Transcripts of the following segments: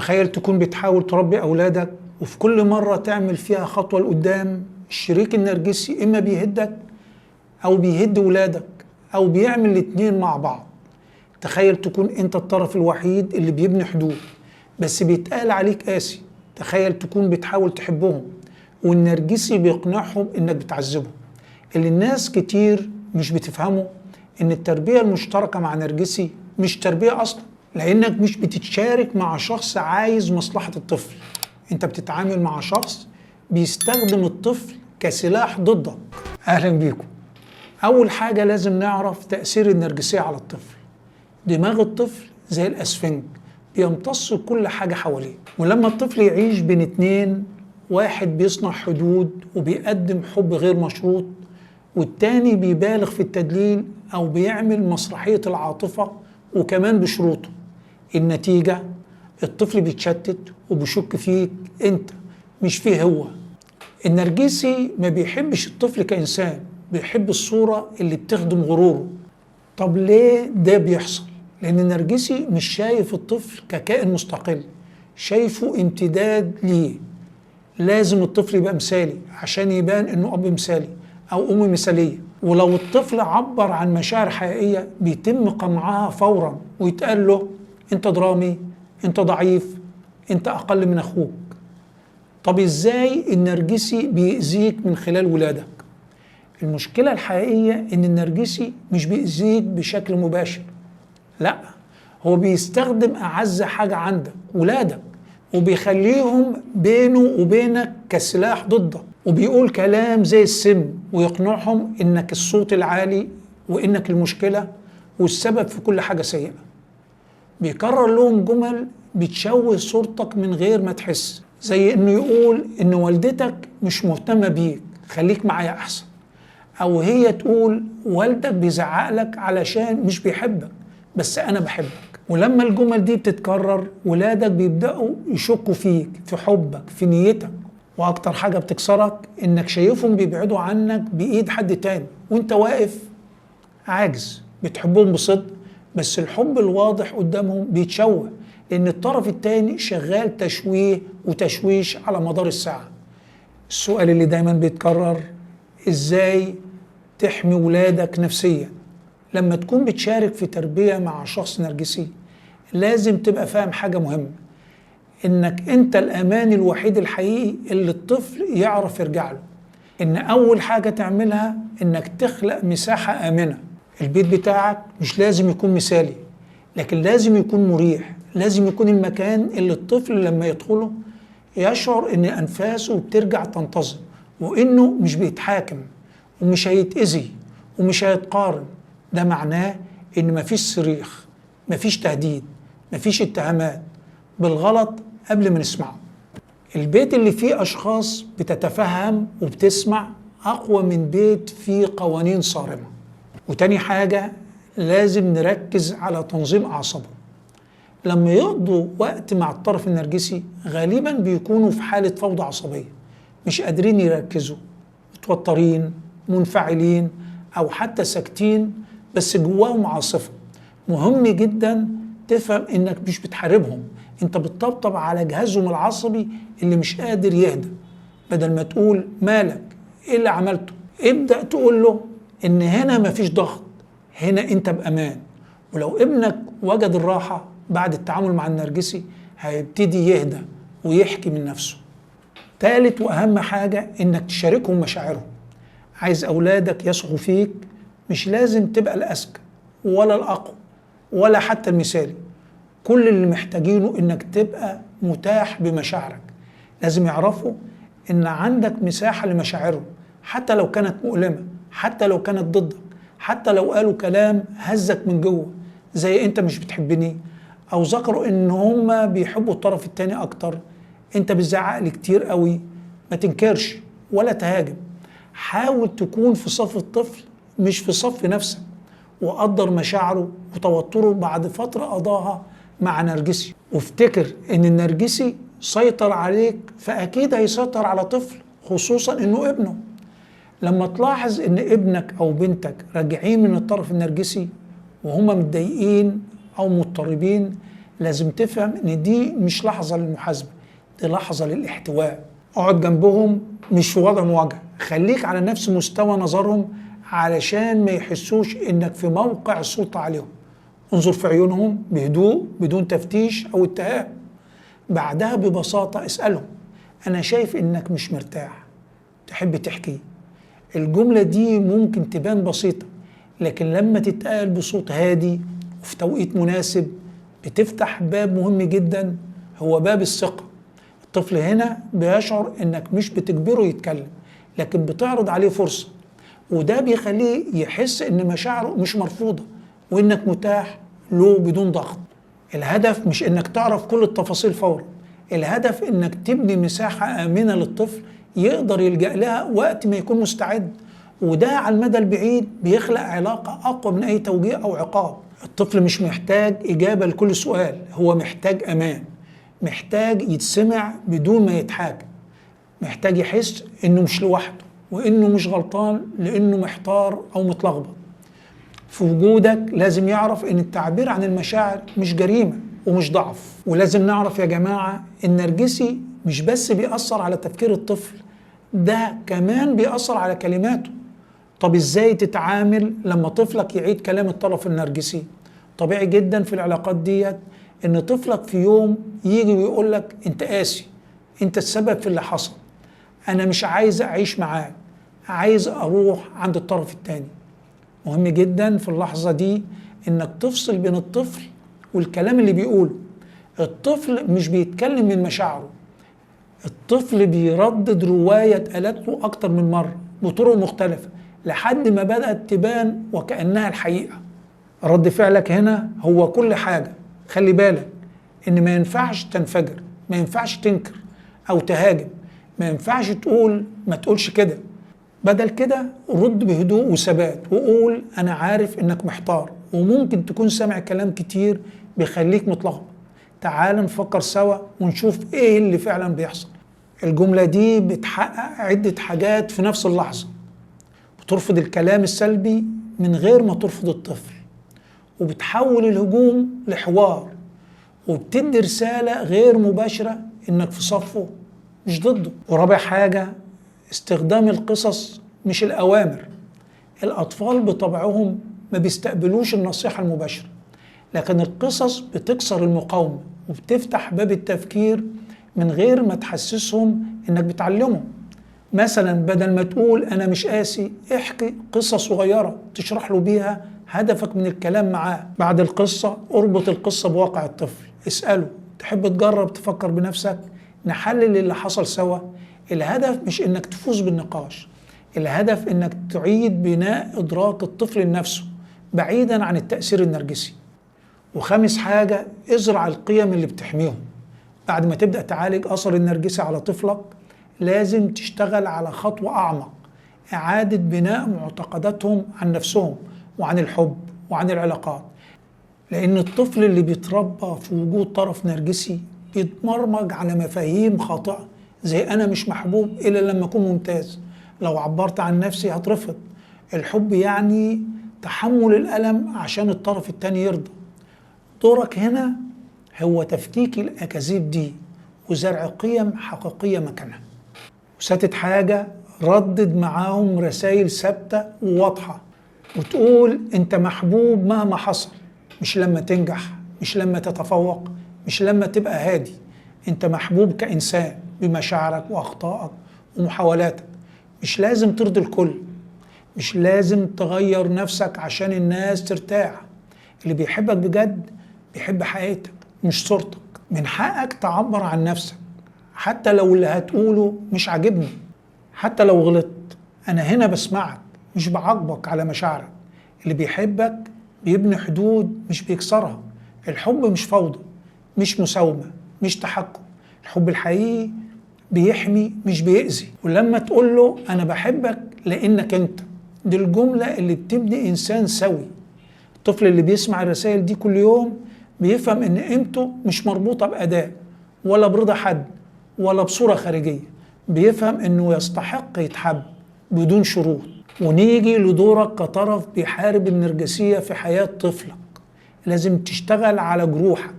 تخيل تكون بتحاول تربي أولادك وفي كل مرة تعمل فيها خطوة لقدام الشريك النرجسي إما بيهدك أو بيهد ولادك أو بيعمل الاتنين مع بعض. تخيل تكون أنت الطرف الوحيد اللي بيبني حدود بس بيتقال عليك قاسي. تخيل تكون بتحاول تحبهم والنرجسي بيقنعهم إنك بتعذبهم. اللي الناس كتير مش بتفهمه إن التربية المشتركة مع نرجسي مش تربية أصلا، لأنك مش بتتشارك مع شخص عايز مصلحة الطفل. أنت بتتعامل مع شخص بيستخدم الطفل كسلاح ضدك. أهلا بيكم. أول حاجة لازم نعرف تأثير النرجسية على الطفل. دماغ الطفل زي الأسفنج بيمتص كل حاجة حواليه، ولما الطفل يعيش بين اتنين، واحد بيصنع حدود وبيقدم حب غير مشروط والتاني بيبالغ في التدليل أو بيعمل مسرحية العاطفة وكمان بشروطه، النتيجة الطفل بيتشتت وبيشك فيك أنت مش فيه هو. النرجسي ما بيحبش الطفل كإنسان، بيحب الصورة اللي بتخدم غروره. طب ليه ده بيحصل؟ لأن النرجسي مش شايف الطفل ككائن مستقل، شايفه امتداد ليه. لازم الطفل يبقى مثالي عشان يبان إنه أب مثالي أو أم مثالية، ولو الطفل عبر عن مشاعر حقيقية بيتم قمعها فورا ويتقال له أنت درامي، أنت ضعيف، أنت أقل من أخوك. طب إزاي النرجسي بيأذيك من خلال ولادك؟ المشكلة الحقيقية إن النرجسي مش بيأذيك بشكل مباشر، لا، هو بيستخدم أعز حاجة عندك، ولادك، وبيخليهم بينه وبينك كسلاح ضدك، وبيقول كلام زي السم ويقنعهم إنك الصوت العالي وإنك المشكلة والسبب في كل حاجة سيئة. بيكرر لهم جمل بتشوه صورتك من غير ما تحس، زي إنه يقول إن والدتك مش مهتمة بيك، خليك معايا أحسن، أو هي تقول والدك بيزعقلك علشان مش بيحبك بس أنا بحبك. ولما الجمل دي بتتكرر ولادك بيبدأوا يشكوا فيك، في حبك، في نيتك. وأكتر حاجة بتكسرك إنك شايفهم بيبعدوا عنك بإيد حد تاني وإنت واقف عاجز. بتحبهم بصدق بس الحب الواضح قدامهم بيتشوه، لأن الطرف التاني شغال تشويه وتشويش على مدار الساعة. السؤال اللي دايما بيتكرر: إزاي تحمي ولادك نفسيا؟ لما تكون بتشارك في تربية مع شخص نرجسي لازم تبقى فاهم حاجة مهمة، إنك أنت الأمان الوحيد الحقيقي اللي الطفل يعرف يرجع له. إن أول حاجة تعملها إنك تخلق مساحة آمنة. البيت بتاعك مش لازم يكون مثالي، لكن لازم يكون مريح. لازم يكون المكان اللي الطفل لما يدخله يشعر إن أنفاسه بترجع تنتظم، وإنه مش بيتحاكم ومش هيتأذي ومش هيتقارن. ده معناه إن مفيش صريخ، مفيش تهديد، مفيش اتهامات بالغلط قبل ما نسمعه. البيت اللي فيه أشخاص بتتفهم وبتسمع أقوى من بيت فيه قوانين صارمة. وتاني حاجة لازم نركز على تنظيم أعصابهم. لما يقضوا وقت مع الطرف النرجسي غالبا بيكونوا في حالة فوضى عصبية، مش قادرين يركزوا، متوترين، منفعلين، أو حتى ساكتين بس جواهم عاصفة. مهم جدا تفهم إنك مش بتحاربهم، أنت بتطبطب على جهازهم العصبي اللي مش قادر يهدى. بدل ما تقول مالك، إيه اللي عملته، ابدأ تقول له إن هنا مفيش ضغط، هنا أنت بأمان. ولو ابنك وجد الراحة بعد التعامل مع النرجسي هيبتدي يهدى ويحكي من نفسه. ثالث وأهم حاجة إنك تشاركهم مشاعرهم. عايز أولادك يثقوا فيك، مش لازم تبقى الأذكى ولا الأقوى ولا حتى المثالي. كل اللي محتاجينه إنك تبقى متاح بمشاعرك. لازم يعرفوا إن عندك مساحة لمشاعرهم، حتى لو كانت مؤلمة، حتى لو كانت ضدك، حتى لو قالوا كلام هزك من جوه زي أنت مش بتحبني، أو ذكروا إن هما بيحبوا الطرف التاني أكتر. أنت بتزعق لي كتير قوي. ما تنكرش ولا تهاجم. حاول تكون في صف الطفل مش في صف نفسك، وقدر مشاعره وتوتره بعد فترة قضاها مع نرجسي. وافتكر ان النرجسي سيطر عليك فأكيد هيسيطر على طفل، خصوصا انه ابنه. لما تلاحظ ان ابنك او بنتك راجعين من الطرف النرجسي وهم متضايقين او مضطربين، لازم تفهم ان دي مش لحظة للمحاسبة، دي لحظة للاحتواء. اقعد جنبهم مش في وضع مواجهة، خليك على نفس مستوى نظرهم علشان ما يحسوش انك في موقع السلطة عليهم. انظر في عيونهم بهدوء بدون تفتيش او اتهام. بعدها ببساطة اسألهم: انا شايف انك مش مرتاح، تحب تحكي؟ الجملة دي ممكن تبان بسيطة، لكن لما تتقال بصوت هادي وفي توقيت مناسب بتفتح باب مهم جدا، هو باب الثقة. الطفل هنا بيشعر انك مش بتجبره يتكلم، لكن بتعرض عليه فرصة، وده بيخليه يحس ان مشاعره مش مرفوضة وانك متاح له بدون ضغط. الهدف مش انك تعرف كل التفاصيل فورا، الهدف انك تبني مساحة آمنة للطفل يقدر يلجأ لها وقت ما يكون مستعد، وده على المدى البعيد بيخلق علاقة أقوى من أي توجيه أو عقاب. الطفل مش محتاج إجابة لكل سؤال، هو محتاج أمان، محتاج يتسمع بدون ما يتحاكم، محتاج يحس إنه مش لوحده وإنه مش غلطان لإنه محتار أو متلخبط. في وجودك لازم يعرف إن التعبير عن المشاعر مش جريمة ومش ضعف. ولازم نعرف يا جماعة إن النرجسي مش بس بيأثر على تفكير الطفل، ده كمان بيأثر على كلماته. طب ازاي تتعامل لما طفلك يعيد كلام الطرف النرجسي؟ طبيعي جدا في العلاقات ديت ان طفلك في يوم يجي ويقول لك: انت قاسي، انت السبب في اللي حصل، انا مش عايز اعيش معاك، عايز اروح عند الطرف التاني. مهم جدا في اللحظة دي انك تفصل بين الطفل والكلام اللي بيقوله. الطفل مش بيتكلم من مشاعره، الطفل بيردد رواية اتقالت له أكتر من مرة بطرق مختلفة لحد ما بدأت تبان وكأنها الحقيقة. رد فعلك هنا هو كل حاجة. خلي بالك إن ما ينفعش تنفجر، ما ينفعش تنكر أو تهاجم، ما ينفعش تقول ما تقولش كده. بدل كده رد بهدوء وثبات وقول: أنا عارف إنك محتار وممكن تكون سامع كلام كتير بيخليك متلخبط، تعال نفكر سوا ونشوف ايه اللي فعلا بيحصل. الجملة دي بتحقق عدة حاجات في نفس اللحظة، بترفض الكلام السلبي من غير ما ترفض الطفل، وبتحول الهجوم لحوار، وبتدي رسالة غير مباشرة انك في صفه مش ضده. ورابع حاجة، استخدام القصص مش الأوامر. الأطفال بطبعهم ما بيستقبلوش النصيحة المباشرة، لكن القصص بتكسر المقاومة وبتفتح باب التفكير من غير ما تحسسهم انك بتعلمهم. مثلا بدل ما تقول انا مش قاسي، احكي قصة صغيرة تشرح له بيها هدفك من الكلام معاه. بعد القصة اربط القصة بواقع الطفل، اسأله: تحب تجرب تفكر بنفسك؟ نحلل اللي حصل سوا. الهدف مش انك تفوز بالنقاش، الهدف انك تعيد بناء ادراك الطفل لنفسه بعيدا عن التأثير النرجسي. وخامس حاجة، ازرع القيم اللي بتحميهم. بعد ما تبدأ تعالج أثر النرجسي على طفلك لازم تشتغل على خطوة أعمق، إعادة بناء معتقداتهم عن نفسهم وعن الحب وعن العلاقات. لأن الطفل اللي بيتربى في وجود طرف نرجسي بيتمرمج على مفاهيم خاطئة، زي أنا مش محبوب إلا لما أكون ممتاز، لو عبرت عن نفسي هترفض، الحب يعني تحمل الألم عشان الطرف التاني يرضى. دورك هنا هو تفكيك الأكاذيب دي وزرع قيم حقيقية مكانها. وسادس حاجة، ردد معاهم رسائل ثابتة وواضحة وتقول انت محبوب مهما حصل، مش لما تنجح، مش لما تتفوق، مش لما تبقى هادي. انت محبوب كإنسان بمشاعرك وأخطائك ومحاولاتك. مش لازم ترضي الكل، مش لازم تغير نفسك عشان الناس ترتاح. اللي بيحبك بجد بيحب حقيقتك مش صورتك. من حقك تعبر عن نفسك حتى لو اللي هتقوله مش عاجبني، حتى لو غلطت. أنا هنا بسمعك مش بعاقبك على مشاعرك. اللي بيحبك بيبني حدود مش بيكسرها. الحب مش فوضى، مش مساومة، مش تحكم. الحب الحقيقي بيحمي مش بيأذي. ولما تقول له أنا بحبك لأنك أنت، دي الجملة اللي بتبني إنسان سوي. الطفل اللي بيسمع الرسائل دي كل يوم بيفهم إن قيمته مش مربوطة بأداء ولا برضا حد ولا بصورة خارجية. بيفهم إنه يستحق يتحب بدون شروط. ونيجي لدورك كطرف بيحارب النرجسية في حياة طفلك. لازم تشتغل على جروحك.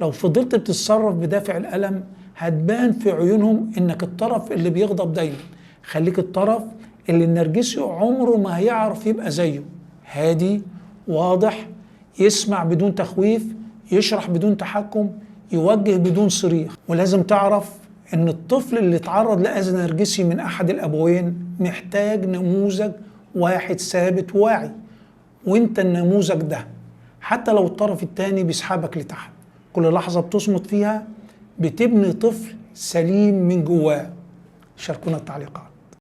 لو فضلت بتتصرف بدافع الألم هتبان في عيونهم إنك الطرف اللي بيغضب دايما. خليك الطرف اللي النرجسي عمره ما هيعرف يبقى زيه، هادي، واضح، يسمع بدون تخويف، يشرح بدون تحكم، يوجه بدون صريخ. ولازم تعرف إن الطفل اللي اتعرض لأذى نرجسي من أحد الأبوين محتاج نموذج واحد ثابت واعي، وإنت النموذج ده. حتى لو الطرف التاني بيسحبك لتحت، كل لحظة بتصمت فيها بتبني طفل سليم من جواه. شاركونا التعليقات.